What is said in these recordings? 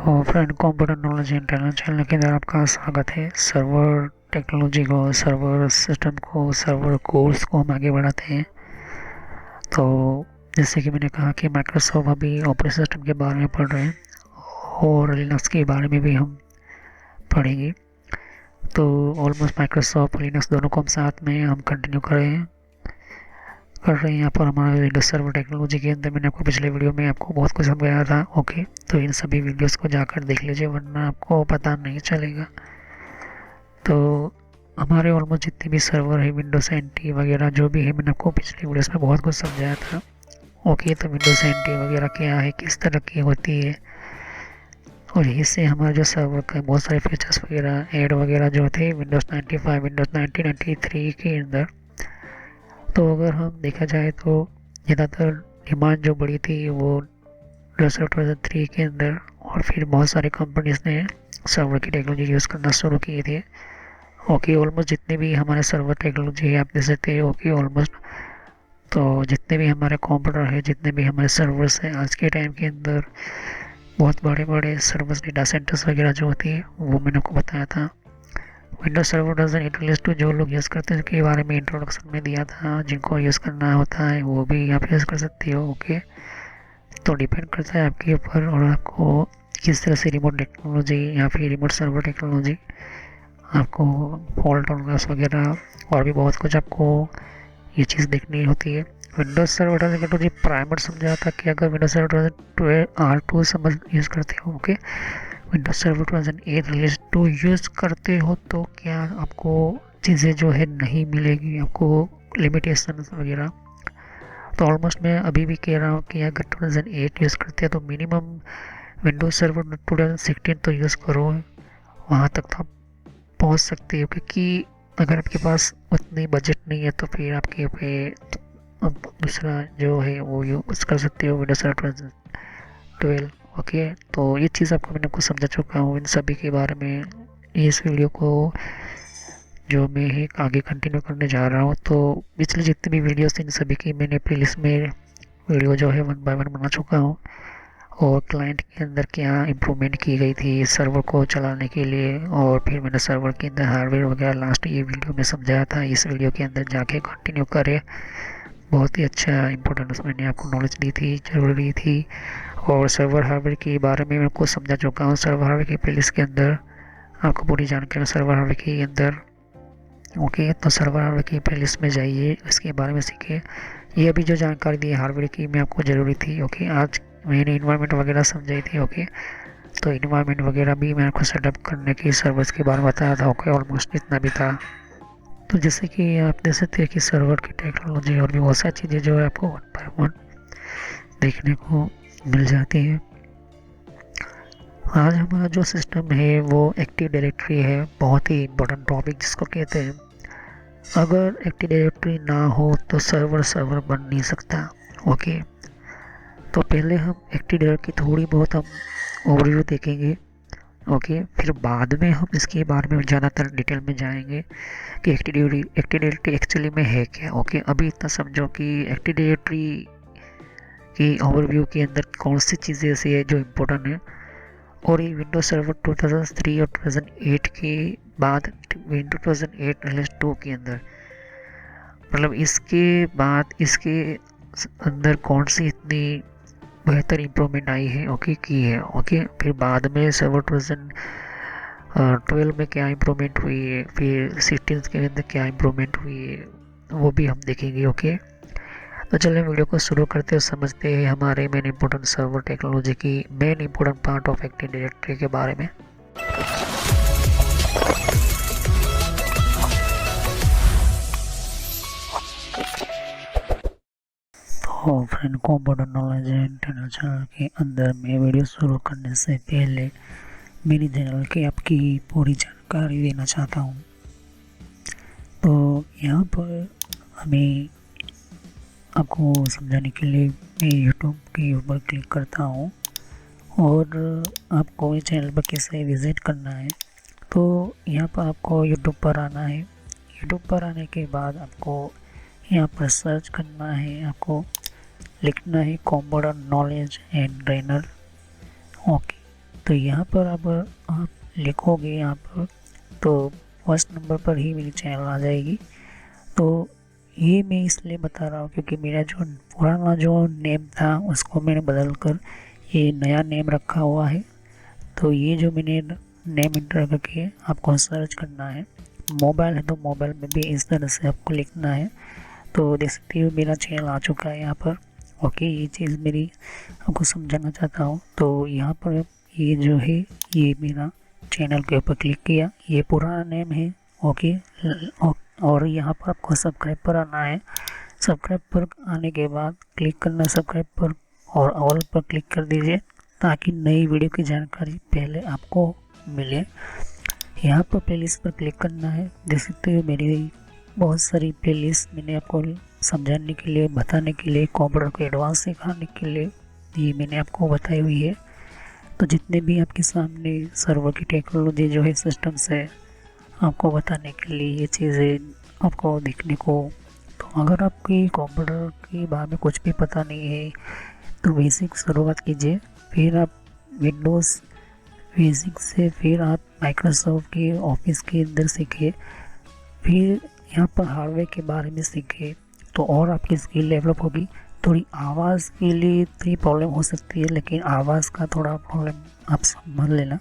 Friend, computer knowledge internal channel के अंदर आपका स्वागत है। सर्वर टेक्नोलॉजी को, सर्वर सिस्टम को, सर्वर कोर्स को हम आगे बढ़ाते हैं। तो जैसे कि मैंने कहा कि माइक्रोसॉफ्ट अभी ऑपरेटिंग सिस्टम के बारे में पढ़ रहे हैं और लिनक्स के बारे में भी हम पढ़ेंगे। तो ऑलमोस्ट माइक्रोसॉफ्ट और लिनक्स दोनों को हम साथ में हम कंटिन्यू कर रहे हैं। यहाँ पर हमारा विंडोज सर्वर टेक्नोलॉजी के अंदर मैंने आपको पिछले वीडियो में आपको बहुत कुछ समझाया था। ओके, तो इन सभी वीडियोस को जाकर देख लीजिए, वरना आपको पता नहीं चलेगा। तो हमारे ऑलमोस्ट जितने भी सर्वर है, विंडोज एनटी वगैरह जो भी है, मैंने आपको पिछले वीडियोस में बहुत कुछ समझाया था। ओके, तो विंडोज एनटी वगैरह क्या है, किस तरह की होती है, और इससे हमारे जो सर्वर का बहुत सारे फीचर्स वगैरह ऐड वगैरह जो थे विंडोज़ 95, विंडोज़ 1993 के अंदर। तो अगर हम देखा जाए तो ज़्यादातर डिमांड जो बढ़ी थी वो 2003 के अंदर, और फिर बहुत सारी कंपनीज ने सर्वर की टेक्नोलॉजी यूज़ करना शुरू किए थे। ओके, ऑलमोस्ट जितने भी हमारे सर्वर टेक्नोलॉजी है आप देख सकते हैं। ओके, ऑलमोस्ट तो जितने भी हमारे कंप्यूटर है, जितने भी हमारे सर्वर्स हैं आज के टाइम के अंदर, बहुत बड़े बड़े सर्वर्स, डेटा सेंटर्स वगैरह जो होती है वो मैंने आपको बताया था। विंडोज सर्वर वर्जन 8 जो लोग यूज़ करते हैं उसके बारे में इंट्रोडक्शन में दिया था। जिनको यूज़ करना होता है वो भी आप यूज़ कर सकते हो। ओके, तो डिपेंड करता है आपके ऊपर और आपको किस तरह से रिमोट टेक्नोलॉजी या फिर रिमोट सर्वर टेक्नोलॉजी, आपको फॉल्ट टॉलरेंस वगैरह और भी बहुत कुछ आपको ये चीज़ देखनी होती है। विंडोज सर्वर टेक्नोलॉजी प्राइमर समझा था कि अगर विंडोज सर्वर R2 समझ यूज़ करते हो, okay, Windows server version 8 release 2 use करते हो तो क्या आपको चीज़ें जो है नहीं मिलेगी, आपको लिमिटेशन वगैरह। तो ऑलमोस्ट मैं अभी भी कह रहा हूँ कि अगर 2008 यूज़ करते हैं तो मिनिमम विंडोज सर्वर 2016 तो यूज़ करो, वहाँ तक तो आप पहुँच सकते हो। क्योंकि अगर आपके पास उतनी बजट नहीं है तो फिर आपके पे अब दूसरा जो है वो यूज़ कर सकते हो, विंडोज सर्वर 12। ओके, तो ये चीज़ आपको मैंने कुछ समझा चुका हूँ इन सभी के बारे में। इस वीडियो को जो मैं है आगे कंटिन्यू करने जा रहा हूँ, तो पिछले जितनी भी वीडियोस इन सभी की मैंने प्लेलिस्ट में वीडियो जो है 1 बाय 1 बना चुका हूँ। और क्लाइंट के अंदर क्या इम्प्रूवमेंट की गई थी सर्वर को चलाने के लिए, और फिर मैंने सर्वर के अंदर हार्डवेयर वगैरह लास्ट ये वीडियो में समझाया था। इस वीडियो के अंदर जाके कंटिन्यू करें, बहुत ही अच्छा इंपॉर्टेंट मैंने आपको नॉलेज दी थी, ज़रूरी थी। और सर्वर हार्डवेयर के बारे में मैं आपको समझा चुका हूँ सर्वर हार्डवेयर की प्लेलिस्ट के अंदर, आपको पूरी जानकारी सर्वर हार्डवेयर के अंदर। ओके, तो सर्वर हार्डवेयर की प्लेलिस्ट में जाइए, इसके बारे में सीखिए। ये अभी जो जानकारी दी है हार्डवेयर की मैं आपको ज़रूरी थी। ओके, आज मैंने इन्वायरमेंट वगैरह समझाई थी। ओके, तो इन्वायरमेंट वगैरह भी मैं आपको सेटअप करने की सर्वर्स के बारे में बताया था। ओके, ऑलमोस्ट इतना भी था। तो जैसे कि आप देख सकते हैं कि सर्वर की टेक्नोलॉजी और भी बहुत सारी चीज़ें जो है आपको 1 बाय 1 देखने को मिल जाती है। आज हमारा जो सिस्टम है वो एक्टिव डायरेक्टरी है, बहुत ही इम्पोर्टेंट टॉपिक जिसको कहते हैं। अगर एक्टिव डायरेक्टरी ना हो तो सर्वर बन नहीं सकता। ओके, तो पहले हम एक्टिव डायरेक्टरी की थोड़ी बहुत हम ओवरव्यू देखेंगे। ओके, फिर बाद में हम इसके बारे में ज़्यादातर डिटेल में जाएंगे कि एक्टिव डायरेक्टरी एक्चुअली में है क्या। ओके, अभी इतना समझो कि एक्टिव डायरेक्टरी की ओवरव्यू के अंदर कौन सी चीज़ें ऐसी है जो इम्पोर्टेंट है। और ये विंडोज सर्वर 2003 और 2008 के बाद विंडोज 2008 रिलीज 2 के अंदर, मतलब इसके बाद इसके अंदर कौन सी इतनी बेहतर इम्प्रूवमेंट आई है। ओके, की है। ओके, फिर बाद में सर्वर 2012 में क्या इम्प्रूवमेंट हुई है, फिर 16 के अंदर क्या इम्प्रूवमेंट हुई है, वो भी हम देखेंगे। ओके, तो चलिए वीडियो को शुरू करते हैं, समझते हैं हमारे मेन इंपॉर्टेंट सर्वर टेक्नोलॉजी की main important part of active directory के बारे में। तो friend, computer knowledge internal channel के अंदर मैं वीडियो शुरू करने से पहले मेरी चैनल की आपकी पूरी जानकारी देना चाहता हूँ। तो यहाँ पर हमें आपको समझाने के लिए मैं यूट्यूब के ऊपर क्लिक करता हूँ, और आपको इस चैनल पर कैसे विज़िट करना है। तो यहाँ पर आपको यूट्यूब पर आना है। यूट्यूब पर आने के बाद आपको यहाँ पर सर्च करना है, आपको लिखना है computer knowledge and trainer. Okay, तो यहाँ पर अब आप लिखोगे यहाँ पर, तो फर्स्ट नंबर पर ही मेरी चैनल आ जाएगी। तो ये मैं इसलिए बता रहा हूँ क्योंकि मेरा जो पुराना जो नेम था उसको मैंने बदल कर ये नया नेम रखा हुआ है। तो ये जो मैंने नेम इंटर करके आपको सर्च करना है, मोबाइल है तो मोबाइल में भी इस तरह से आपको लिखना है। तो देख सकते हो मेरा चैनल आ चुका है यहाँ पर। ओके, ये चीज़ मेरी आपको समझाना चाहता हूँ। तो यहाँ पर ये जो है ये मेरा चैनल के ऊपर क्लिक किया, ये पुराना नेम है। ओके, और यहाँ पर आपको सब्सक्राइब पर आना है। सब्सक्राइब पर आने के बाद क्लिक करना सब्सक्राइब पर और ऑल पर क्लिक कर दीजिए ताकि नई वीडियो की जानकारी पहले आपको मिले। यहाँ पर प्लेलिस्ट पर क्लिक करना है। देख सकते हो मेरी बहुत सारी प्लेलिस्ट मैंने आपको समझाने के लिए, बताने के लिए, कंप्यूटर को एडवांस सिखाने के लिए ये मैंने आपको बताई हुई है। तो जितने भी आपके सामने सर्वर की टेक्नोलॉजी जो है, सिस्टम्स है, आपको बताने के लिए ये चीज़ें आपको देखने को। तो अगर आपकी कंप्यूटर के बारे में कुछ भी पता नहीं है तो बेसिक शुरुआत कीजिए, फिर आप विंडोज़ बेसिक से फिर आप माइक्रोसॉफ्ट के ऑफिस के अंदर सीखिए, फिर यहाँ पर हार्डवेयर के बारे में सीखिए तो और आपकी स्किल डेवलप होगी। थोड़ी आवाज़ के लिए थोड़ी प्रॉब्लम हो सकती है, लेकिन आवाज़ का थोड़ा प्रॉब्लम आप समझ लेना।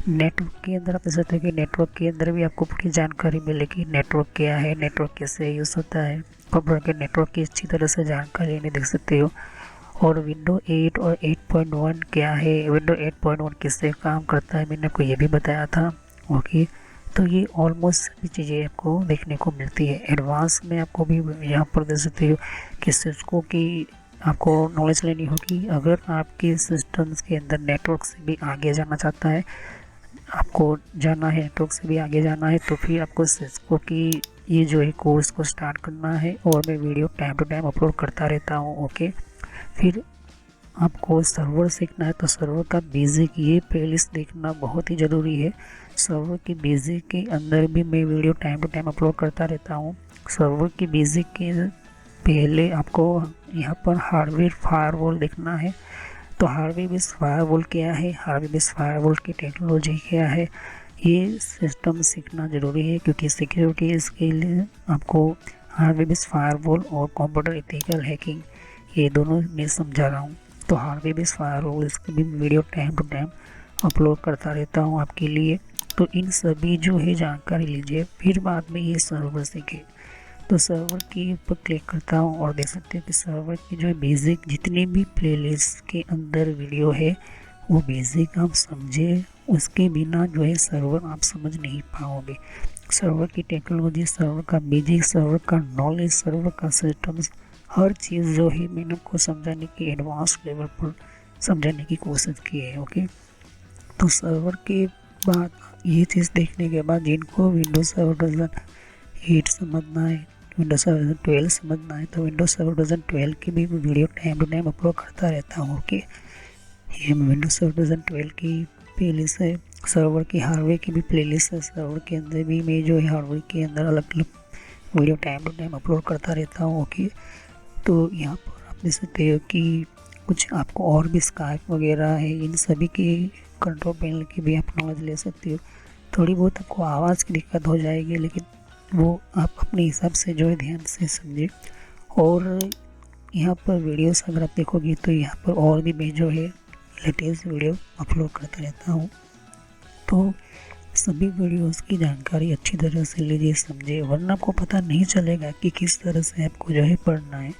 नेटवर्क के अंदर आप देख सकते हैं कि नेटवर्क के अंदर भी आपको पूरी जानकारी मिलेगी, नेटवर्क क्या है, नेटवर्क कैसे यूज़ होता है, कंप्यूटर के नेटवर्क की अच्छी तरह से जानकारी नहीं देख सकते हो। और विंडो 8 और 8.1 क्या है, विंडो 8.1 किससे काम करता है, मैंने आपको ये भी बताया था। ओके, तो ये ऑलमोस्ट सभी चीज़ें आपको देखने को मिलती है। एडवांस में आपको भी यहाँ पर देख सकते हो कि सिस्को की आपको नॉलेज लेनी होगी। अगर आपके सिस्टम्स के अंदर नेटवर्क से भी आगे जाना चाहता है, आपको जाना है नेटवर्क से भी आगे जाना है, तो फिर आपको सिस्को की ये जो है कोर्स को स्टार्ट करना है। और मैं video time to time upload करता रहता हूँ। ओके, फिर आपको सर्वर सीखना है तो सर्वर का बेसिक ये प्लेलिस्ट देखना बहुत ही ज़रूरी है। सर्वर की बेसिक के अंदर भी मैं video time to time upload करता रहता हूँ। सर्वर की बेसिक के पहले आपको यहाँ पर हार्डवेयर फायरवॉल देखना है। तो हार्डवेयर बेस्ड फायरवॉल क्या है, हार्डवेयर बेस्ड फायरवॉल की टेक्नोलॉजी क्या है, ये सिस्टम सीखना ज़रूरी है क्योंकि सिक्योरिटी के लिए आपको हार्डवेयर बेस्ड फायरवॉल और कंप्यूटर एथिकल हैकिंग ये दोनों मैं समझा रहा हूँ। तो हार्डवेयर बेस्ड फायरवॉल इसकी भी video time to time upload करता रहता हूँ आपके लिए। तो इन सभी जो है जानकारी लीजिए, फिर बाद में ये सर्वर सीखे। तो सर्वर के ऊपर क्लिक करता हूँ और देख सकते हैं कि सर्वर की जो बेसिक जितनी भी प्लेलिस्ट के अंदर वीडियो है वो बेसिक आप समझे, उसके बिना जो है सर्वर आप समझ नहीं पाओगे। सर्वर की टेक्नोलॉजी, सर्वर का बेसिक, सर्वर का नॉलेज, सर्वर का सिस्टम्स, हर चीज़ जो है मैंने आपको समझाने की एडवांस लेवल पर समझाने की कोशिश की है। ओके, तो सर्वर के बाद ये चीज़ देखने के बाद जिनको विंडोज सर्वर वर्जन 8 समझना है, विंडोज सर्वर वर्जन 12 समझना है, तो विंडोज सर्वर वर्जन 12 की भी video time to time upload करता रहता हूँ। ओके, ये विंडोज सर्वर वर्जन 12 की प्लेलिस्ट है। सर्वर की हार्डवेयर की भी प्लेलिस्ट है। सर्वर के अंदर भी मैं जो है हार्डवेयर के अंदर अलग अलग video time to time upload करता रहता हूँ। ओके, तो यहाँ पर आप देख सकते हो कि कुछ आपको और भी स्काइप वगैरह है, इन सभी की कंट्रोल पैनल की भी आप नॉलेज ले सकते हो। थोड़ी बहुत आपको आवाज़ की दिक्कत हो जाएगी, लेकिन वो आप अपने हिसाब से जो है ध्यान से समझे। और यहाँ पर वीडियोस अगर आप देखोगे तो यहाँ पर और भी मैं जो है लेटेस्ट वीडियो अपलोड करता रहता हूँ। तो सभी वीडियोस की जानकारी अच्छी तरह से लीजिए, समझे, वरना आपको पता नहीं चलेगा कि किस तरह से आपको जो है पढ़ना है।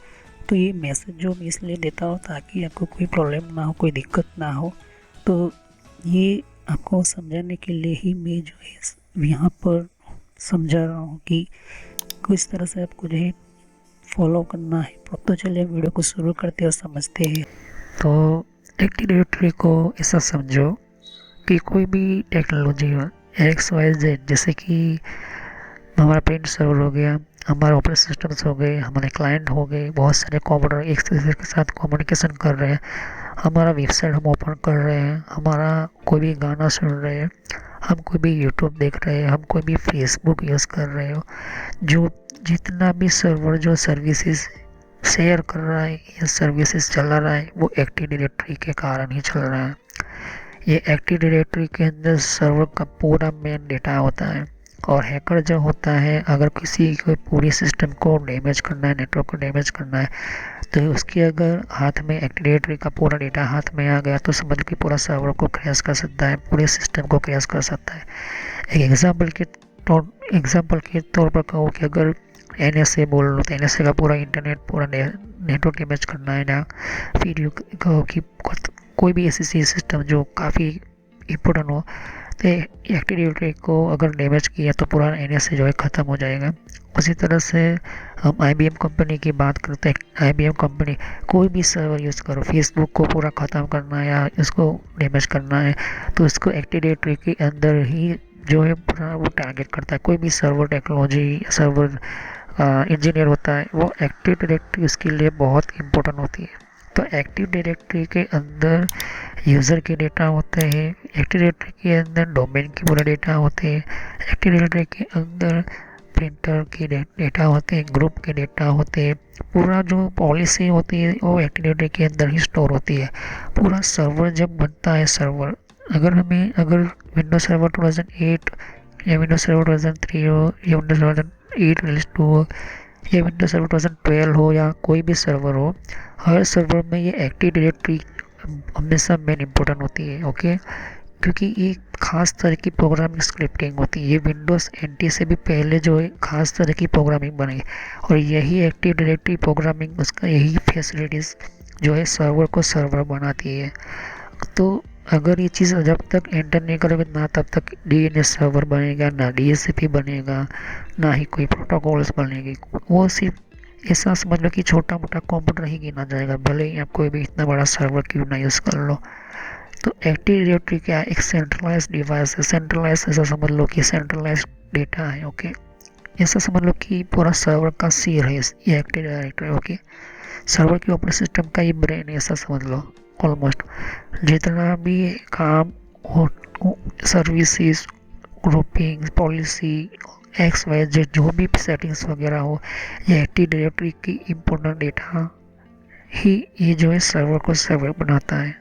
तो ये मैसेज जो मैं इसलिए देता हूँ ताकि आपको कोई प्रॉब्लम ना हो, कोई दिक्कत ना हो। तो ये आपको समझाने के लिए ही मैं जो है यहाँ पर समझा रहा हूँ कि किस तरह से आपको जो है फॉलो करना है। तो चलिए वीडियो को शुरू करते और समझते हैं। तो एक्टिव डायरेक्टरी को ऐसा समझो कि कोई भी टेक्नोलॉजी हो, XYZ, जैसे कि हमारा प्रिंट सर्वर हो गया, हमारे ऑपरेटिंग सिस्टम्स हो गए, हमारे क्लाइंट हो गए, बहुत सारे कंप्यूटर एक दूसरे के साथ कम्युनिकेशन कर रहे हैं, हमारा वेबसाइट हम ओपन कर रहे हैं, हमारा कोई भी गाना सुन रहे हैं, हम कोई भी यूट्यूब देख रहे हैं, हम कोई भी फेसबुक यूज़ कर रहे हो, जो जितना भी सर्वर जो सर्विसेज शेयर कर रहा है या सर्विसेज चला रहा है वो एक्टिव डायरेक्टरी के कारण ही चल रहा है। ये एक्टिव डायरेक्टरी के अंदर सर्वर का पूरा मेन डेटा होता है। और हैकर जो होता है, अगर किसी को पूरी सिस्टम को डैमेज करना है, नेटवर्क को डैमेज करना है, तो उसके अगर हाथ में एक्टिव डायरेक्टरी का पूरा डेटा हाथ में आ गया तो समझ लो कि पूरा सर्वर को क्रैश कर सकता है, पूरे सिस्टम को क्रैश कर सकता है। एक एग्जाम्पल के तौर पर कहूँ कि अगर NSA बोल लो, तो NSA का पूरा इंटरनेट, पूरा नेटवर्क डैमेज करना है ना, फिर यू कहो कि कोई भी ऐसी सिस्टम जो काफ़ी इम्पोर्टेंट हो, तो एक्टिव डायरेक्टरी को अगर डैमेज किया तो पूरा NSA जो है ख़त्म हो जाएगा। उसी तरह से हम IBM कंपनी की बात करते हैं। IBM कंपनी कोई भी सर्वर यूज़ करो, फेसबुक को पूरा ख़त्म करना है या इसको डैमेज करना है, तो इसको एक्टिव डायरेक्टरी के अंदर ही जो है पूरा वो टारगेट करता है। कोई भी सर्वर टेक्नोलॉजी, सर्वर इंजीनियर होता है, वो एक्टिव डायरेक्टरी उसके लिए बहुत इंपॉर्टेंट होती है। तो एक्टिव डायरेक्टरी के अंदर यूज़र के डेटा होते हैं, एक्टिव डायरेक्टरी के अंदर डोमेन की पूरा डेटा होते हैं, एक्टिव डायरेक्टरी के अंदर प्रिंटर के डेटा होते हैं, ग्रुप के डेटा होते हैं, पूरा जो पॉलिसी होती है वो एक्टिव डायरेक्टरी के अंदर ही स्टोर होती है। पूरा सर्वर जब बनता है, सर्वर अगर विंडोज सर्वर 2008 या विंडोज सर्वर 2003 हो या विंडोज 2008 रिलीज 2 हो या विंडोज सर्वर 2012 हो या कोई भी सर्वर हो, हर सर्वर में ये एक्टिव डायरेक्टरी हमेशा मेन इम्पोर्टेंट होती है। ओके, क्योंकि ये खास तरह की प्रोग्रामिंग स्क्रिप्टिंग होती है। ये विंडोज़ NT से भी पहले जो है खास तरह की प्रोग्रामिंग बनी, और यही एक्टिव डायरेक्टरी प्रोग्रामिंग, उसका यही फैसिलिटीज़ जो है सर्वर को सर्वर बनाती है। तो अगर ये चीज़ जब तक एंटर नहीं करोगे ना, तब तक DNS सर्वर बनेगा ना, DHCP बनेगा, ना ही कोई प्रोटोकॉल्स बनेगी। वो सिर्फ ऐसा समझ लो कि छोटा मोटा कंप्यूटर ही गिना जाएगा, भले ही आप कोई भी इतना बड़ा सर्वर क्यों ना यूज़ कर लो। तो एक्टिव डायरेक्टरी क्या है? एक सेंट्रलाइज डिवाइस है। सेंट्रलाइज ऐसा समझ लो कि सेंट्रलाइज डेटा है। ओके, ऐसा समझ लो कि पूरा सर्वर का सिर है ये एक्टिव डायरेक्टरी। ओके, सर्वर के ऑपरेटिंग सिस्टम का ये ब्रेन है, ऐसा समझ लो। ऑलमोस्ट जितना भी काम हो, सर्विसेज, ग्रुपिंग, पॉलिसी, XYZ जो भी सेटिंग्स वगैरह हो, ये एक्टिव डायरेक्टरी की इम्पोर्टेंट डेटा ही ये जो है सर्वर को सर्वर बनाता है।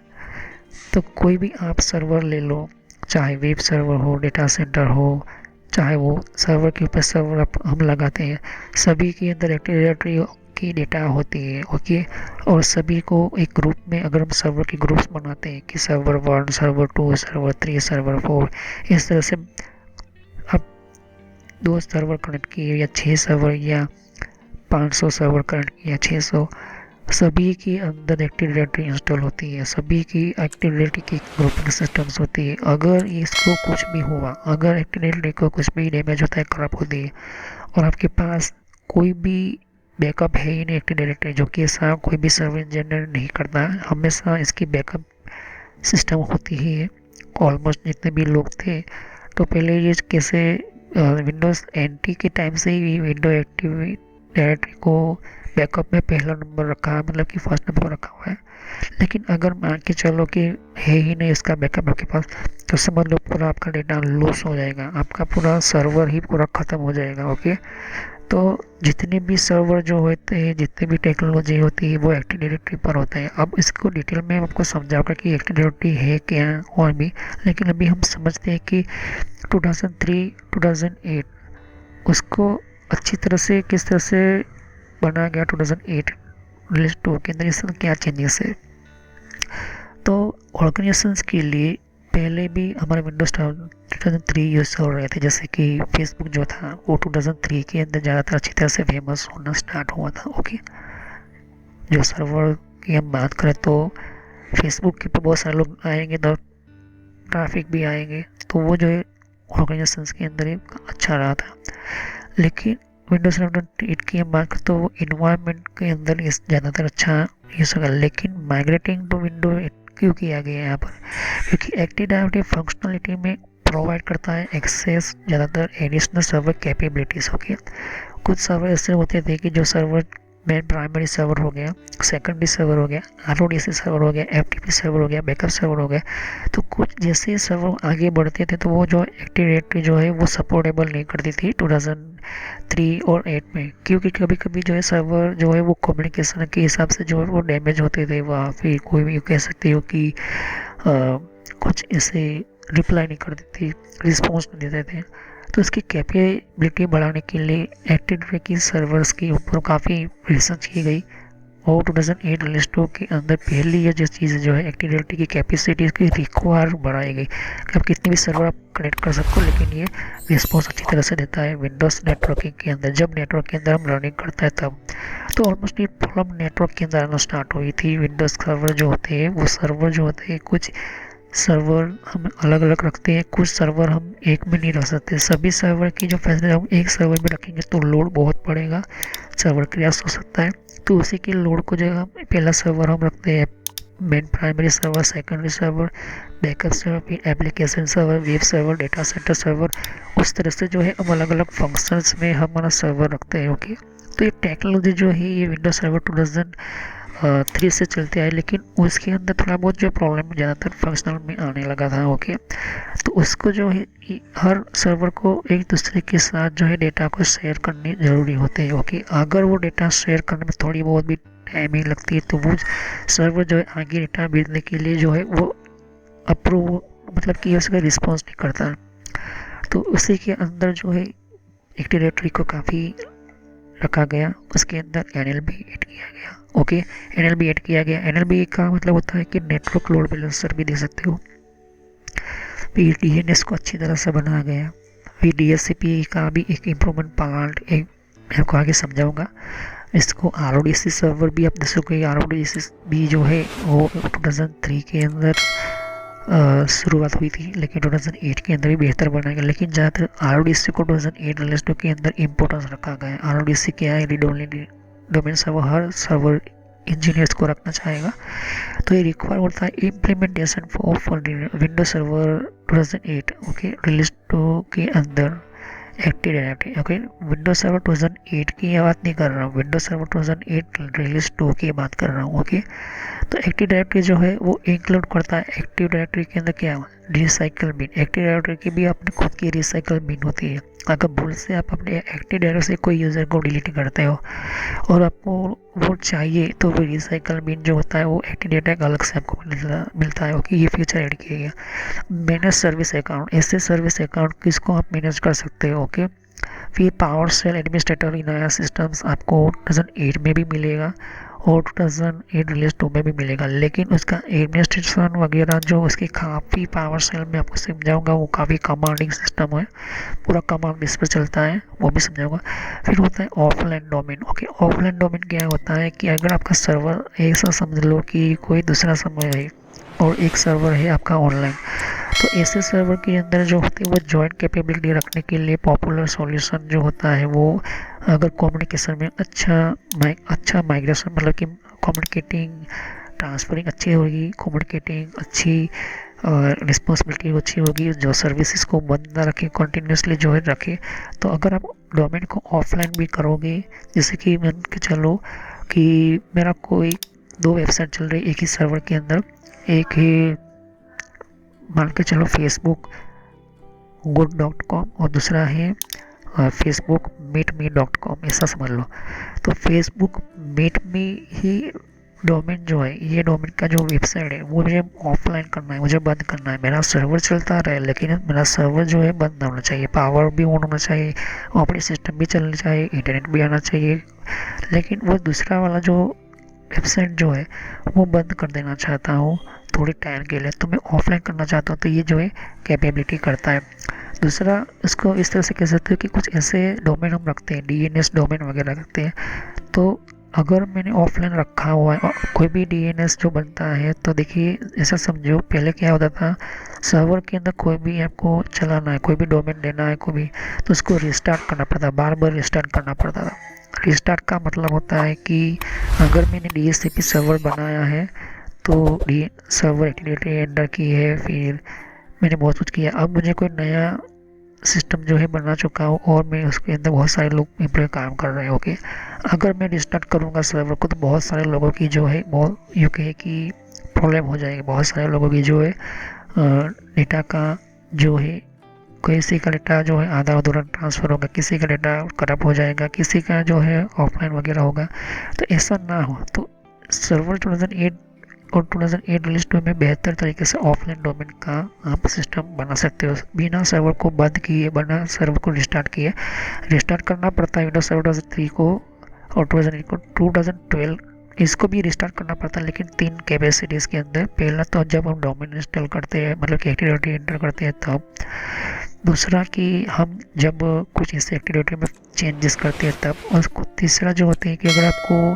तो कोई भी आप सर्वर ले लो, चाहे वेब सर्वर हो, डेटा सेंटर हो, चाहे वो सर्वर के ऊपर सर्वर हम लगाते हैं, सभी के अंदर एक्टिव डायरेक्टरी की डेटा होती है। ओके, और सभी को एक ग्रुप में, अगर हम सर्वर के ग्रुप्स बनाते हैं कि सर्वर 1, सर्वर 2, सर्वर 3, सर्वर 4, इस तरह से अब 2 सर्वर कनेक्ट किए या 6 सर्वर या 500 सर्वर कनेक्ट किया, 600, सभी के अंदर एक्टिव डायरेक्टरी इंस्टॉल होती है, सभी की एक्टिव डायरेक्टरी की ग्रुपिंग सिस्टम्स होती है। अगर इसको कुछ भी हुआ, अगर एक्टिव डायरेक्टरी को कुछ भी डैमेज होता है, खराब होती है, और आपके पास कोई भी बैकअप है ही नहीं एक्टिव डायरेक्टरी, जो कि ऐसा कोई भी सर्वर इंजीनियर नहीं करता है, हमेशा इसकी बैकअप सिस्टम होती ही है। ऑलमोस्ट जितने भी लोग थे, तो पहले ये कैसे विंडोज़ NT के टाइम से ही विंडो एक्टिव डायरेक्टरी को बैकअप में पहला नंबर रखा है, मतलब कि फर्स्ट नंबर रखा हुआ है। लेकिन अगर मान के चलो कि है ही नहीं इसका बैकअप आपके पास, तो समझ लो पूरा आपका डेटा लॉस हो जाएगा, आपका पूरा सर्वर ही पूरा ख़त्म हो जाएगा। ओके, तो जितने भी सर्वर जो होते हैं, जितने भी टेक्नोलॉजी होती है, वो एक्टिव डायरेक्टरी पर होते हैं। अब इसको डिटेल में आपको समझाऊंगा कि एक्टिव डायरेक्टरी है क्या और भी, लेकिन अभी हम समझते हैं कि 2003 2008 उसको अच्छी तरह से किस तरह से बनाया गया। 2008 रिलीज 2 के अंदर इसमें क्या चेंजेस है। तो ऑर्गेनाइजेशंस के लिए पहले भी हमारे विंडोज 2003 यूज़ हो रहे थे, जैसे कि फेसबुक जो था वो 2003 के अंदर ज़्यादातर अच्छी तरह से फेमस होना स्टार्ट हुआ था। ओके, जो सर्वर की हम बात करें तो फेसबुक के ऊपर बहुत सारे लोग आएंगे, तो ट्रैफिक भी आएंगे, तो वो जो है ऑर्गेनाइजेशंस के अंदर ही अच्छा रहा था। लेकिन विंडोज 8 की हम बात करें तो वो इन्वायरमेंट के अंदर इस ज़्यादातर अच्छा यूज़ होगा। लेकिन माइग्रेटिंग टू विंडो 8 क्यों किया गया है यहाँ पर? क्योंकि एक्टिव डायरेक्टरी फंक्शनलिटी में प्रोवाइड करता है एक्सेस ज़्यादातर एडिशनल सर्वर कैपेबिलिटीज़ होगी। कुछ सर्वर ऐसे होते थे कि जो सर्वर मेन प्राइमरी सर्वर हो गया, सेकेंडरी सर्वर हो गया, RODC सर्वर हो गया, FTP सर्वर हो गया, बैकअप सर्वर हो गया, तो कुछ जैसे सर्वर आगे बढ़ते थे तो वो जो एक्टिव डायरेक्टरी जो है वो सपोर्टेबल नहीं करती थी 2003 और 8 में, क्योंकि कभी कभी जो है सर्वर जो है वो कम्युनिकेशन के हिसाब से जो है वो डैमेज होते थे, वहाँ फिर कोई भी कह सकते हो कि कुछ ऐसे रिप्लाई नहीं कर देती, रिस्पॉन्स नहीं देते थे। तो इसकी कैपेबिलिटी बढ़ाने के लिए एक्टिव डायरेक्टरी सर्वर्स के ऊपर काफ़ी रिसर्च की गई और 2008 लिस्टों के अंदर पहली ये जो चीज़ जो है एक्टिव डायरेक्टरी की कैपेसिटी इसकी रिक्वायर बढ़ाई गई कि आप कितनी भी सर्वर आप कनेक्ट कर सकते हो, लेकिन ये रिस्पॉन्स अच्छी तरह से देता है विंडोज़ नेटवर्किंग के अंदर। जब नेटवर्क के अंदर हम रनिंग करते हैं तब तो ऑलमोस्ट ये प्रॉब्लम नेटवर्क के अंदर आना स्टार्ट हुई थी। विंडोज़ सर्वर जो होते हैं वो सर्वर जो होते हैं, कुछ सर्वर हम अलग अलग रखते हैं, कुछ सर्वर हम एक में नहीं रख सकते। सभी सर्वर की जो फैसिलिटी हम एक सर्वर में रखेंगे तो लोड बहुत पड़ेगा, सर्वर क्रैश हो सकता है। तो उसी के लोड को जो हम पहला सर्वर हम रखते हैं main primary server, secondary server, backup server, फिर application server, web server, data centre server. उस तरह से जो है हम अलग अलग फंक्शंस में हमारा सर्वर रखते हैं। ओके, तो ये टेक्नोलॉजी जो है ये विंडोज सर्वर 2003 से चलते आए, लेकिन उसके अंदर थोड़ा बहुत जो प्रॉब्लम ज़्यादातर फंक्शनल में आने लगा था। ओके, तो उसको जो है हर सर्वर को एक दूसरे के साथ जो है डेटा को शेयर करनी ज़रूरी होती है। ओके, अगर वो डेटा शेयर करने में थोड़ी बहुत भी टाइमिंग लगती है तो वो सर्वर जो है आगे डेटा भेजने के लिए जो है वो अप्रूव मतलब कि उसका रिस्पॉन्स नहीं करता। तो उसी के अंदर जो है एक्टिव डायरेक्टरी को काफ़ी रखा गया, उसके अंदर NLB ऐड किया गया। ओके, NLB ऐड किया गया। NLB का मतलब होता है कि नेटवर्क लोड बैलेंसर भी दे सकते हो। फिर DNS को अच्छी तरह से बनाया गया। फिर DHCP का भी एक इम्प्रूवमेंट पार्ट एक मैं आपको आगे समझाऊंगा। इसको RODC सर्वर भी आप देख सकोगे। RODC भी जो है वो 2003 के अंदर शुरुआत हुई थी, लेकिन 2008 के अंदर भी बेहतर बनाया गया। लेकिन ज़्यादातर RODC को 2008 लिस्टों के अंदर इम्पोर्टेंस रखा गया है। RODC क्या है? रीड ओनली डोमेन सर्वर, हर सर्वर इंजीनियर्स को रखना चाहेगा। तो ये रिक्वायर होता है implementation of Windows server 2008 okay release 2 के अंदर active directory. Okay, Windows server 2008 की बात नहीं कर रहा हूँ, विंडोज सर्वर 2008 रिलीज 2 की बात कर रहा हूँ। ओके, तो एक्टिव डायरेक्टरी जो है वो इंक्लूड करता है एक्टिव डायरेक्टरी के अंदर क्या रिसाइकल बिन। एक्टिव डायरेक्टरी की भी अपनी खुद की रिसाइकल बिन होती है। अगर भूल से आप अपने एक्टिव डायरेक्टरी से कोई यूज़र को डिलीट करते हो और आपको वो चाहिए तो वो रिसाइकल बिन जो होता है वो एक्टिव डायरेक्टरी अलग से आपको मिलता है। ओके, ये फीचर ऐड किया गया। मैनेज सर्विस अकाउंट, ऐसे सर्विस अकाउंट किसको आप मैनेज कर सकते हो। ओके, फिर पावर सेल एडमिनिस्ट्रेटर नया सिस्टम्स आपको 2008 में भी मिलेगा और 2008 रिलीज 2 में भी मिलेगा, लेकिन उसका एडमिनिस्ट्रेशन वगैरह जो उसकी काफ़ी पावर सेल में आपको समझाऊंगा, वो काफ़ी कमांडिंग सिस्टम है, पूरा कमांड बेस पर चलता है, वो भी समझाऊंगा। फिर होता है offline domain. Okay, offline domain क्या होता है कि अगर आपका सर्वर ऐसा समझ लो कि कोई दूसरा सर्वर है और एक सर्वर है आपका ऑनलाइन, तो ऐसे सर्वर के अंदर जो होती है वो जॉइंट कैपेबिलिटी रखने के लिए पॉपुलर सॉल्यूशन जो होता है वो अगर कम्युनिकेशन में अच्छा माइग्रेशन मतलब कि कम्युनिकेटिंग ट्रांसफरिंग अच्छी होगी, कम्युनिकेटिंग अच्छी रिस्पॉन्सिबिलिटी अच्छी होगी, जो सर्विसेज को बंद ना रखें, कंटिन्यूसली जो है रखें। तो अगर आप डोमेन को ऑफलाइन भी करोगे, जैसे कि मान के चलो कि मेरा कोई 2 वेबसाइट चल रही एक ही सर्वर के अंदर, एक ही मान के चलो facebook.good.com और दूसरा है facebook.meetme.com, ऐसा समझ लो। तो facebook meetme ही डोमेन जो है, ये डोमेन का जो वेबसाइट है वो मुझे ऑफलाइन करना है, मुझे बंद करना है। मेरा सर्वर चलता रहे लेकिन मेरा सर्वर जो है बंद ना होना चाहिए, पावर भी ऑन होना चाहिए, ऑपरेटिंग सिस्टम भी चलना चाहिए, इंटरनेट भी आना चाहिए। लेकिन वो दूसरा वाला जो वेबसाइट जो है वो बंद कर देना चाहता हूँ थोड़े टाइम के लिए, तो मैं ऑफलाइन करना चाहता हूँ, तो ये जो है कैपेबिलिटी करता है। दूसरा, इसको इस तरह से कह सकते हो कि कुछ ऐसे डोमेन हम रखते हैं, DNS डोमेन वगैरह रखते हैं, तो अगर मैंने ऑफलाइन रखा हुआ है और कोई भी DNS जो बनता है, तो देखिए ऐसा समझो पहले क्या होता था, सर्वर के अंदर कोई भी आपको चलाना है, कोई भी डोमेन लेना है कोई भी, तो उसको रिस्टार्ट करना पड़ता, बार बार रिस्टार्ट करना पड़ता था। रिस्टार्ट का मतलब होता है कि अगर मैंने DHCP सर्वर बनाया है तो सर्वर एक्टिविटी एंटर की है, फिर मैंने बहुत कुछ किया, अब मुझे कोई नया सिस्टम जो है बना चुका हूँ और मैं उसके अंदर बहुत सारे लोग इन पर काम कर रहे हैं। ओके, अगर मैं रिस्टार्ट करूँगा सर्वर को तो बहुत सारे लोगों की जो है बहुत यूँ कहे कि प्रॉब्लम हो जाएगी, बहुत सारे लोगों की जो है डेटा का जो है किसी का डेटा जो है आधा अधूरा ट्रांसफ़र होगा, किसी का डेटा करप्ट हो जाएगा, किसी का जो है ऑफलाइन वगैरह होगा, तो ऐसा ना हो। तो सर्वर 2008 और 2008 रिलीज 2 में बेहतर तरीके से ऑफलाइन डोमेन का आप सिस्टम बना सकते हो बिना सर्वर को बंद किए, बिना सर्वर को रिस्टार्ट किए। रिस्टार्ट करना पड़ता है विंडोज सर्वर 2003 को और 2008 को। 2012 इसको भी रिस्टार्ट करना पड़ता है, लेकिन 3 कैपेसिटीज़ के अंदर। पहला तो जब हम डोमेन इंस्टॉल करते हैं, मतलब कि एक्टिव डायरेक्टरी एंटर करते हैं तब। दूसरा कि हम जब कुछ इस एक्टिव डायरेक्टरी में चेंजेस करते हैं तब। और तीसरा जो होते हैं कि अगर आपको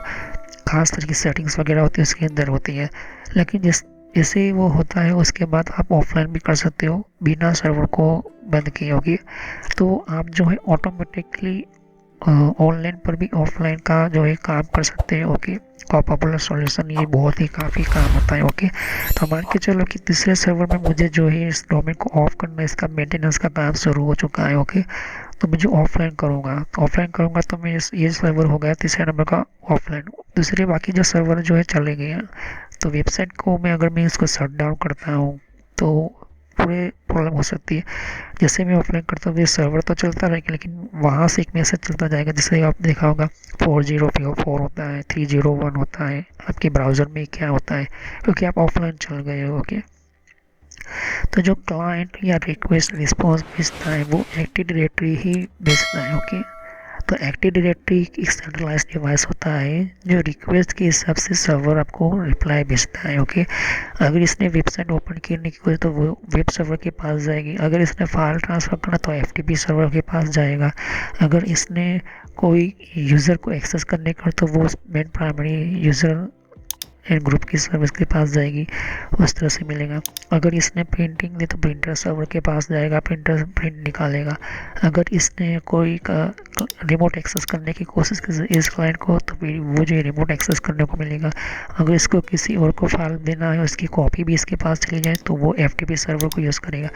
खास तरह की सेटिंग्स वगैरह होती है उसके अंदर होती है। लेकिन जैसे वो होता है उसके बाद आप ऑफलाइन भी कर सकते हो बिना सर्वर को बंद किए होगी। तो आप जो है ऑटोमेटिकली ऑनलाइन पर भी ऑफलाइन का जो है काम कर सकते हैं। ओके, पॉपुलर सॉल्यूशन ये बहुत ही काफ़ी काम होता है। ओके, तो मान के चलो कि तीसरे सर्वर में मुझे जो है इस डोमेन को ऑफ करना, इसका मेंटेनेंस का काम शुरू हो चुका है। ओके, तो मुझे ऑफलाइन करूँगा, तो ऑफलाइन करूँगा तो मैं ये सर्वर हो गया तीसरे नंबर का ऑफलाइन। दूसरे बाकी जो सर्वर जो है चले गए हैं। तो वेबसाइट को मैं अगर मैं इसको शट डाउन करता हूँ तो पूरे प्रॉब्लम हो सकती है। जैसे मैं ऑफलाइन करता हूँ ये सर्वर तो चलता रहेगा, लेकिन वहाँ से एक मैसेज चलता जाएगा। जैसे आपने देखा होगा 4004 होता है, 301 होता है, आपके ब्राउज़र में क्या होता है, क्योंकि आप ऑफलाइन चल गए हो। ओके, तो जो क्लाइंट या रिक्वेस्ट रिस्पॉन्स भेजता है वो एक्टिव डायरेक्टरी ही भेजता है। ओके, तो एक्टिव डायरेक्टरी एक सेंट्रलाइज्ड डिवाइस होता है जो रिक्वेस्ट के हिसाब से सर्वर आपको रिप्लाई भेजता है। ओके, अगर इसने वेबसाइट ओपन करने की कोई तो वो वेब सर्वर के पास जाएगी। अगर इसने फाइल ट्रांसफ़र करना तो एफटीपी सर्वर के पास जाएगा। अगर इसने कोई यूज़र को एक्सेस करने का तो वो main primary user and group की सर्विस के पास जाएगी, उस तरह से मिलेगा। अगर इसने प्रिंटिंग दी तो प्रिंटर सर्वर के पास जाएगा, प्रिंटर प्रिंट निकालेगा। अगर इसने कोई रिमोट एक्सेस करने की कोशिश की इस क्लाइंट को तो फिर वो जो रिमोट एक्सेस करने को मिलेगा। अगर इसको किसी और को फाइल देना है, उसकी कॉपी भी इसके पास चली जाए तो वो एफटीपी सर्वर को यूज़ करेगा।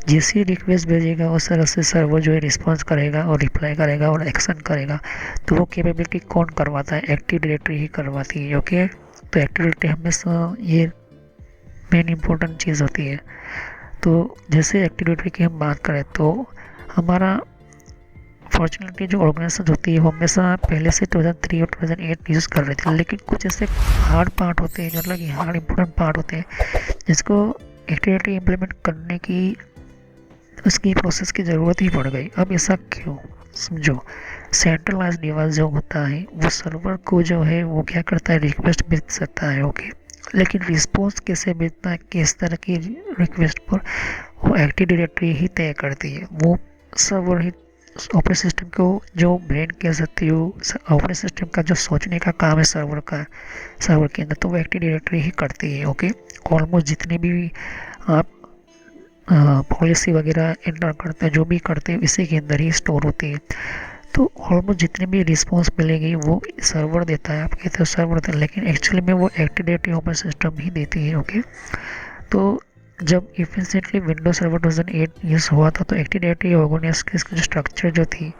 जैसे रिक्वेस्ट भेजेगा उस तरह से सर्वर जो है रिस्पॉन्स करेगा और रिप्लाई करेगा और एक्शन करेगा। तो वो कैपेबिलिटी कौन करवाता है? एक्टिव डायरेक्टरी ही करवाती है। ओके, तो एक्टिव डायरेक्टरी हमेशा ये मेन इम्पोर्टेंट चीज़ होती है। तो जैसे एक्टिव डायरेक्टरी की हम बात करें तो हमारा फॉर्चुनेटली जो ऑर्गेनाइजेशन होती है वो हमेशा पहले से 2003 और 2008 यूज़ कर रहे थे। लेकिन कुछ ऐसे हार्ड पार्ट होते हैं, मतलब कि हार्ड इम्पोर्टेंट पार्ट होते हैं जिसको एक्टिव डायरेक्टरी इम्प्लीमेंट करने की उसकी प्रोसेस की ज़रूरत ही पड़ गई। अब ऐसा क्यों? समझो, सेंट्रलाइज डिवाइस जो होता है वो सर्वर को जो है वो क्या करता है, रिक्वेस्ट भेज सकता है। ओके, लेकिन रिस्पॉन्स कैसे भेजना है, किस तरह की रिक्वेस्ट पर, वो एक्टिव डायरेक्टरी ही तय करती है। वो सर्वर ही ऑपरेटिंग सिस्टम को जो ब्रेन कह सकती हो, ऑपरेटिंग सिस्टम का जो सोचने का काम है सर्वर का, सर्वर के अंदर, तो वो एक्टिव डायरेक्टरी ही करती है। ओके, ऑलमोस्ट जितने भी आप पॉलिसी वगैरह एंटर करते हैं, जो भी करते हैं इसी के अंदर ही स्टोर होती है। तो ऑलमोस्ट जितने भी रिस्पॉन्स मिलेगी वो सर्वर देता है। आप कहते हो सर्वर देता है, लेकिन एक्चुअली में वो एक्टिव डायरेक्टरी ऑपरेटिंग सिस्टम ही देती है। ओके, तो जब इफिशिएंटली विंडोज सर्वर 2008 यूज़ हुआ था तो एक्टिव डायरेक्टरी ऑर्गेनाइजेशन की जो स्ट्रक्चर जो थी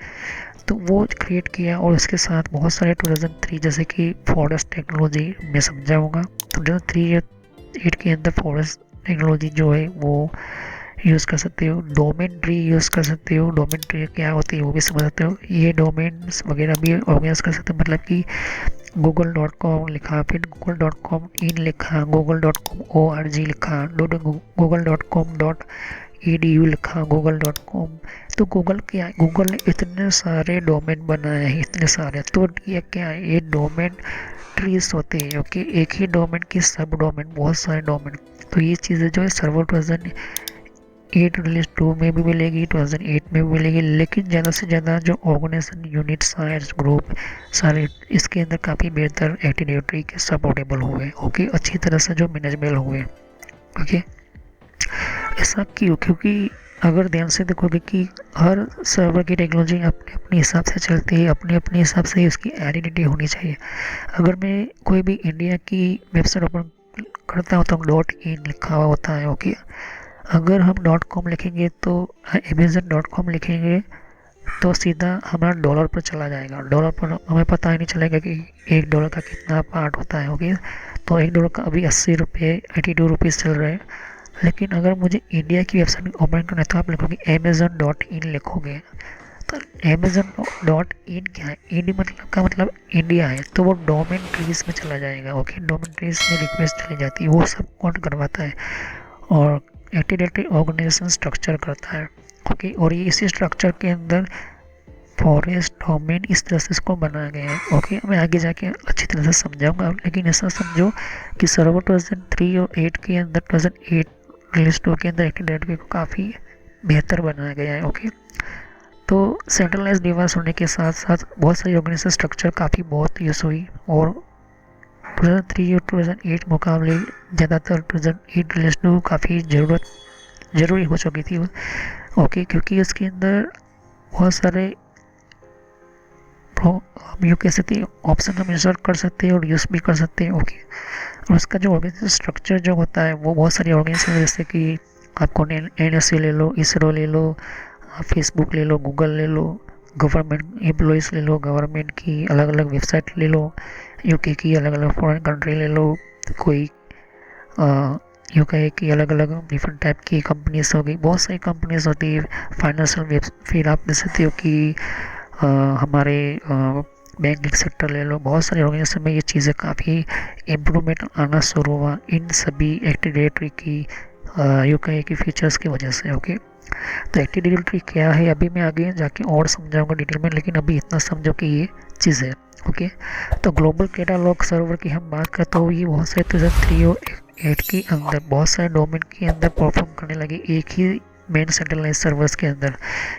तो वो क्रिएट किया, और उसके साथ बहुत सारे 2003 जैसे कि फॉरेस्ट टेक्नोलॉजी मैं समझाऊँगा। तो 2003-8 के अंदर फॉरेस्ट टेक्नोलॉजी जो है वो यूज़ कर सकते हो। डोमेन ट्री यूज़ कर सकते हो, डोमेन ट्री क्या होती है वो भी समझ सकते हो। ये डोमेन्स वगैरह भी ऑर्गेनाइज कर सकते हो, मतलब कि google.com लिखा, फिर google.com इन लिखा, google.com org लिखा, google.com.edu लिखा, google.com। तो गूगल क्या है, गूगल ने इतने सारे डोमेन बनाए हैं, इतने सारे। तो ये क्या है, ये डोमेन ट्रीज होते हैं। ओके, एक ही डोमेन की सब डोमेन, बहुत सारे डोमेन। तो ये चीज़ें जो है सर्वर 2008 रिलीज 2 में भी मिलेगी, 2008 में भी मिलेगी। लेकिन ज़्यादा से ज़्यादा जो ऑर्गेनाइजेशन यूनिट साइज ग्रुप सारे इसके अंदर काफ़ी बेहतर एक्टिव डायरेक्टरी के सपोर्टेबल हुए। ओके, अच्छी तरह से जो मैनेजेबल हुए। ओके, ऐसा क्यों? क्योंकि अगर ध्यान से देखोगे कि हर सर्वर की टेक्नोलॉजी अपने अपने हिसाब से चलती है, अपने अपने हिसाब से उसकी आइडेंटिटी होनी चाहिए। अगर मैं कोई भी इंडिया की वेबसाइट ओपन करता हूँ तो .in लिखा हुआ होता है। ओके, अगर हम .com लिखेंगे तो amazon.com लिखेंगे तो सीधा हमारा डॉलर पर चला जाएगा। डॉलर पर हमें पता ही नहीं चलेगा कि $1 का कितना पार्ट होता है। ओके, तो $1 का अभी 80 रुपये 82 रुपीज़ चल रहे हैं। लेकिन अगर मुझे इंडिया की वेबसाइट ओपन करना है तो आप लिखोगे amazon.in लिखोगे तो Amazon.in क्या है, इन मतलब का मतलब इंडिया है, तो वो डोमेन ट्रीज में चला जाएगा। ओके, डोमेन ट्रीज में रिक्वेस्ट चली जाती है, वो सब कौन करवाता है और एक्टिव ऑर्गेनाइजेशन स्ट्रक्चर करता है। ओके, और ये इसी स्ट्रक्चर के अंदर फॉरेस्ट डोमेन इस तरह से इसको बनाया गया है। ओके, मैं आगे जाके अच्छी तरह से समझाऊंगा, लेकिन ऐसा समझो कि सर्वर 2003 और 8 के अंदर 2008 रिलीज 2 के अंदर एक्टिव डायरेक्टरी को काफ़ी बेहतर बनाया गया है। ओके, तो सेंट्रलाइज डिवाइस होने के साथ साथ बहुत सारी ऑर्गेनाइजेशन स्ट्रक्चर काफ़ी बहुत यूज़ हुई, और 2003 और 2008 मुकाबले ज़्यादातर 2008 रिलीज 2 काफ़ी ज़रूरी हो चुकी थी। ओके, क्योंकि इसके अंदर बहुत सारे हम यू कह सकते हैं ऑप्शन हम इंस्टॉल कर सकते हैं और यूज़ भी कर सकते हैं। ओके, और उसका जो ऑर्गेनाइजेशन स्ट्रक्चर जो होता है वो बहुत सारी ऑर्गेनाइजेशन, जैसे कि आपको NSA ले लो, इसरो ले लो, फेसबुक ले लो, गूगल ले लो, गवर्नमेंट एम्प्लॉयज़ ले लो, गवर्नमेंट की अलग अलग वेबसाइट ले लो, यूके की अलग अलग फॉरेन कंट्री ले लो, कोई यूके की अलग अलग डिफरेंट टाइप की कंपनीज हो गई, बहुत सारी कंपनीज होती है फाइनेंशियल वेब। फिर आप देख सकते हो कि हमारे बैंकिंग सेक्टर ले लो, बहुत सारे ऑर्गेनाइजेशन में ये चीज़ें काफ़ी इम्प्रूवमेंट आना शुरू हुआ इन सभी एक्टिव डायरेक्टरी की यूके की फीचर्स की वजह से। ओके, तो एक्टिव डायरेक्टरी क्या है अभी मैं आगे जाके और समझाऊंगा डिटेल में, लेकिन अभी इतना समझो कि ये चीज़ है। ओके, तो ग्लोबल कैटालॉग सर्वर की हम बात करते हो, ये बहुत सारे 2003 और 8 के अंदर बहुत सारे डोमेन के अंदर परफॉर्म करने लगे एक ही मेन सेंट्रलाइज सर्वर्स के अंदर।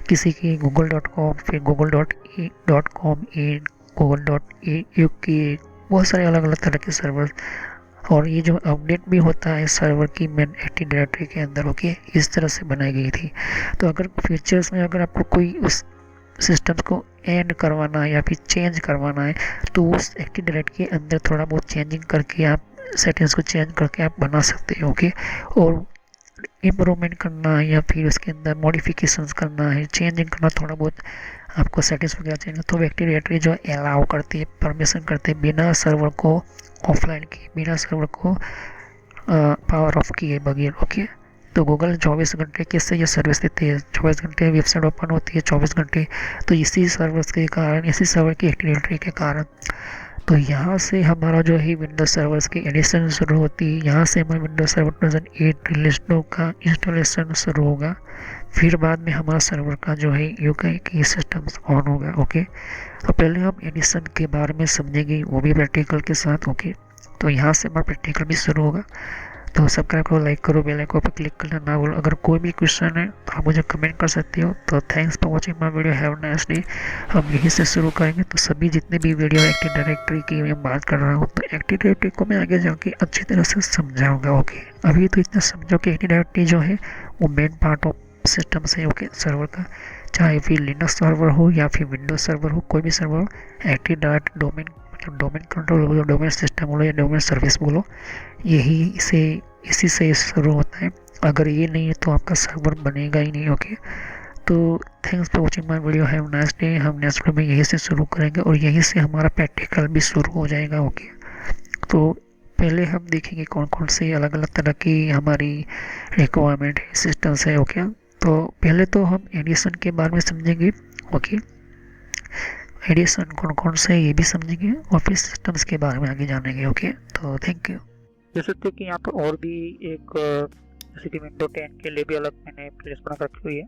किसी की google.com, फिर google.com इन, google.uk, बहुत सारे अलग अलग तरह के सर्वर, और ये जो अपडेट भी होता है सर्वर की मेन एक्टिव डायरेक्टरी के अंदर। ओके, इस तरह से बनाई गई थी। तो अगर फीचर्स में अगर आपको कोई उस सिस्टम को एंड करवाना है या फिर चेंज करवाना है, तो उस एक्टिव डायरेक्टरी के अंदर थोड़ा बहुत चेंजिंग करके आप सेटिंग्स को चेंज करके आप बना सकते हो। ओके, और इम्प्रूवमेंट करना है या फिर उसके अंदर मॉडिफिकेशंस करना है, चेंजिंग करना, थोड़ा बहुत आपको सेटिंग्स वगैरह चेंज, तो एक्टिव डायरेक्टरी जो अलाउ करती है, परमिशन करती है, बिना सर्वर को ऑफलाइन किए, बिना सर्वर को पावर ऑफ किए बगैर। ओके, तो गूगल 24 घंटे कैसे ये सर्विस देती है, 24 घंटे वेबसाइट ओपन होती है 24 घंटे, तो इसी सर्वर्स के कारण, इसी सर्वर की एक्टिव डायरेक्टरी के कारण। तो यहाँ से हमारा जो है विंडोज सर्वर्स की एडिशन शुरू होती है, यहाँ से हमारा विंडोज सर्वर 2008 रिलीज 2 का इंस्टॉलेशन शुरू होगा, फिर बाद में हमारा सर्वर का जो है यूके की सिस्टम ऑन होगा। ओके, तो पहले हम एडिशन के बारे में समझेंगे, वो भी प्रैक्टिकल के साथ। ओके, तो यहाँ से हमारा प्रैक्टिकल भी शुरू होगा। तो सब्सक्राइब करो, लाइक करो, बेल आइकन पर क्लिक करना ना भूलो। अगर कोई भी क्वेश्चन है तो आप मुझे कमेंट कर सकते हो। तो thanks for watching my video, have a nice day. हम यहीं से शुरू करेंगे। तो सभी जितने भी वीडियो एक्टिव डायरेक्टरी की मैं बात कर रहा हूँ, तो एक्टिव डायरेक्टरी को मैं आगे जाके अच्छी तरह से समझाऊंगा। ओके, अभी तो इतना समझो कि एक्टिव डायरेक्टरी जो है वो मेन पार्ट ऑफ सिस्टम से, ओके, सर्वर का, चाहे फिर लिनक्स सर्वर हो या फिर विंडोज सर्वर हो, कोई भी सर्वर हो, एक्टिव डायरेक्ट डोमेन मतलब डोमेन कंट्रोल बोलो, डोमेन सिस्टम बोलो या डोमेन सर्विस बोलो, यही से इसी से शुरू होता है। अगर ये नहीं है तो आपका सर्वर बनेगा ही नहीं। ओके, तो thanks for watching my video, have nice day. हम नेक्स्ट वीडियो में यहीं से शुरू करेंगे और यहीं से हमारा प्रैक्टिकल भी शुरू हो जाएगा। ओके, तो पहले हम देखेंगे कौन कौन से अलग अलग तरह की हमारी रिक्वायरमेंट है, सिस्टम्स है। ओके, तो पहले तो हम एडिशन के बारे में समझेंगे। ओके, एडिशन कौन कौन से ये भी समझेंगे और फिर सिस्टम्स के बारे में आगे जानेंगे। ओके, तो थैंक यू। जैसे तो कि यहाँ पर और भी एक जैसे कि विंडो 10 के लिए भी अलग मैंने प्लेलिस्ट बना रखी हुई है।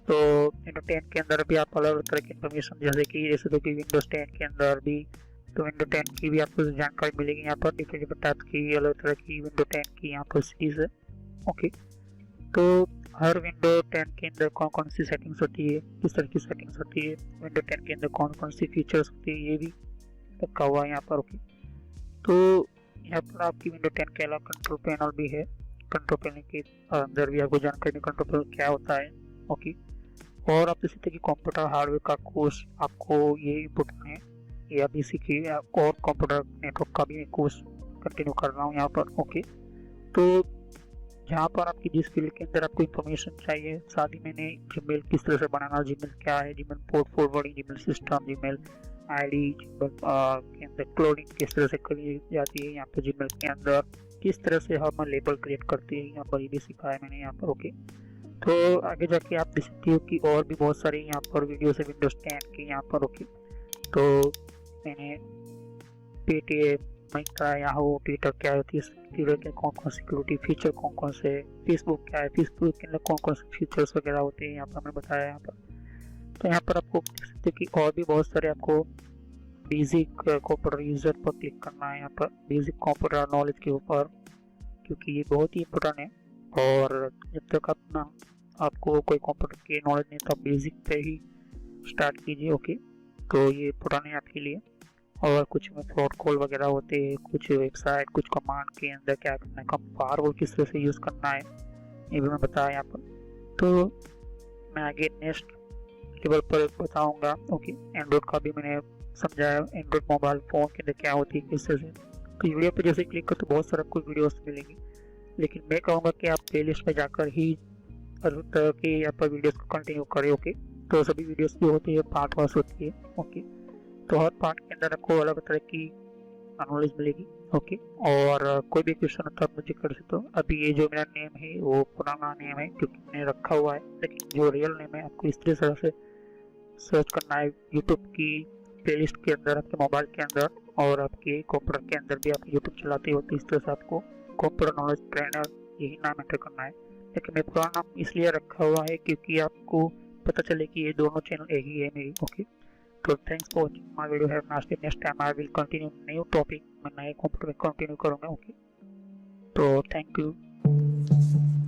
तो विंडो 10 के अंदर भी आप अलग अलग तरह की इन्फॉर्मेशन, जैसे तो कि विंडोज 10 के अंदर भी, तो विंडो 10 की भी आपको जानकारी मिलेगी यहाँ पर, डिफरेंट डिफरेंट टाइप की अलग तरह की विंडो 10 की यहाँ पर सीरीज है। ओके, तो हर विंडो 10 के अंदर कौन कौन सी सेटिंग्स होती है, किस तरह की सेटिंग्स होती है, विंडो 10 के अंदर कौन कौन सी फीचर्स होती है, ये भी रखा हुआ है यहाँ पर। ओके, तो यहाँ पर आपकी विंडो 10 के अलावा कंट्रोल पैनल भी है। कंट्रोल पैनल के अंदर भी आपको जानकारी कंट्रोल पैनल क्या होता है। ओके, और आप देख सकते हैं कि कंप्यूटर हार्डवेयर का कोर्स आपको ये इम्पोर्टेंट है, ये अभी सीखिए। और कंप्यूटर नेटवर्क का भी मैं कोर्स कंटिन्यू कर रहा हूँ यहाँ पर। ओके, तो जहाँ पर आपकी जिस फील्ड के अंदर आपको इन्फॉर्मेशन चाहिए, साथ ही मैंने जीमेल किस तरह से बनाना, जीमेल क्या है, Gmail port forwarding, Gmail system, Gmail ID, Gmail के अंदर क्लोनिंग किस तरह से करी जाती है, यहाँ पर जीमेल के अंदर किस तरह से हम लेबल क्रिएट करते हैं, यहाँ पर ये भी सिखाया मैंने यहाँ पर। ओके, तो आगे जाके आप देख सकते हो कि और भी बहुत सारे यहाँ पर वीडियोस है विंडोज 10 के यहाँ पर। ओके, तो मैंने पेटीएम, मिंत्रा, याहू, ट्विटर क्या होती है, ट्विटर के कौन कौन सिक्योरिटी फीचर कौन कौन से, फेसबुक क्या है, फेसबुक के अंदर कौन कौन से फीचर्स वगैरह होते हैं यहाँ पर हमने बताया यहाँ पर। तो यहाँ पर आपको देख सकते हो कि और भी बहुत सारे आपको बेसिक कंप्यूटर यूजर पर क्लिक करना है यहाँ पर, बेसिक कंप्यूटर नॉलेज के ऊपर, क्योंकि ये बहुत ही इम्पोर्टेंट है। और जब तक अपना आपको कोई कंप्यूटर की नॉलेज नहीं तो आप बेसिक पे ही स्टार्ट कीजिए। ओके, तो ये इम्पोर्टेंट है आपके लिए। और कुछ में फ्रॉड कॉल वगैरह होते हैं, कुछ वेबसाइट, कुछ कमांड के अंदर क्या करना है, कब फायरवॉल किस तरह से यूज़ करना है, ये भी मैं बताया यहाँ पर। तो मैं आगे नेक्स्ट लेवल पर बताऊंगा। ओके, एंड्रॉइड का भी मैंने समझाया, एंड्रॉइड मोबाइल फ़ोन के अंदर क्या होती है, किस तरह से। तो वीडियो पे जैसे क्लिक करो तो बहुत सारे आपको वीडियोस मिलेंगी, लेकिन मैं कहूँगा कि आप प्लेलिस्ट में जाकर ही हर तरह के यहाँ पर वीडियोस को कंटिन्यू करें। ओके, तो सभी वीडियोस जो होती है पार्ट वाइज होती है। ओके, तो हर पार्ट के अंदर आपको अलग तरह की नॉलेज मिलेगी। ओके, और कोई भी क्वेश्चन होता है आप मुझे कर सकते हो। अभी ये जो मेरा नेम है वो पुराना नेम है क्योंकि मैंने रखा हुआ है, लेकिन जो रियल नेम है आपको इस तरह से सर्च करना है यूट्यूब की प्लेलिस्ट के अंदर, आपके मोबाइल के अंदर, और आपके कंप्यूटर के अंदर भी आप यूट्यूब चलाते हो तो इस तरह से आपको कंप्यूटर नॉलेज ट्रेनर यही नाम एंटर करना है। लेकिन मैं पुराना नाम इसलिए रखा हुआ है क्योंकि आपको पता चले कि ये दोनों चैनल एक ही है मेरी। ओके, तो thanks for watching my video. Have nice day. Next time I will continue new topic, मैं नए कंप्यूटर में कंटिन्यू करूँगा। ओके, तो थैंक यू।